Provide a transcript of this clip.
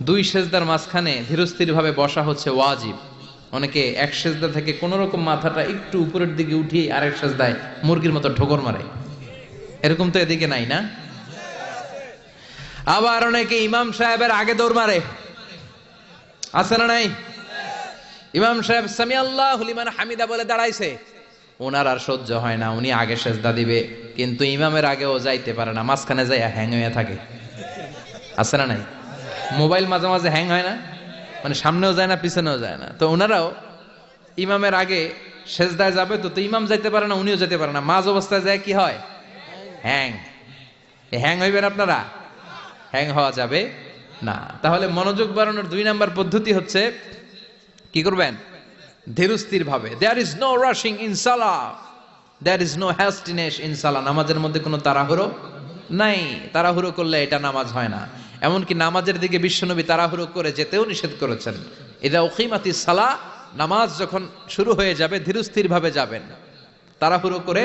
দুই সেজদার মাঝখানে ধীরস্থির ভাবে বসা হচ্ছে ওয়াজিব। অনেকে এক সেজদা থেকে কোন রকম মাথাটা একটু উপরের দিকে উঠিয়ে আরেক সেজদায় মুরগির মতো ঠোকর মারে, এরকম তো এদিকে নাই না? আবার অনেকে ইমাম সাহেবের আগে দৌড় মারে, আছে না নাই? ইমাম সাহেব সামি আল্লাহু লিমান হামিদা বলে দাঁড়াইছে, ওনার আর সহ্য হয় না, উনি আগে সেজদা দিবে, কিন্তু ইমামের আগেও যাইতে পারে না, মাঝখানে যাইয়া হ্যাং হয়ে থাকে, আছে না নাই? মোবাইল মাঝে মাঝে হ্যাং হয় না, মানে সামনেও যায় না পিছনেও যায় না, তো ওনারাও ইমামের আগে সেজদায় যাবে, তো ইমাম যাইতে পারে না, উনিও যেতে পারে না, মাঝ অবস্থায় যায় কি হয়? হ্যাং। হ্যাং হইবেন আপনারা? হ্যাং হওয়া যাবে না। তাহলে মনোযোগ বাড়ানোর 2 নাম্বার পদ্ধতি হচ্ছে কি করবেন? ধীরস্থির ভাবে। There is no rushing in সালাহ, there is no hastiness in সালাহ। নামাজের মধ্যে কোনো তাড়াহুড়ো নাই। তাড়াহুড়ো করলে এটা নামাজ হয় না। এমনকি নামাজের দিকে বিশ্বনবী তাড়াহুড়ো করে যেতেও নিষেধ করেছেন। ইদা উকিমাতিস সালাহ, নামাজ যখন শুরু হয়ে যাবে ধীরস্থির ভাবে যাবেন, তাড়াহুড়ো করে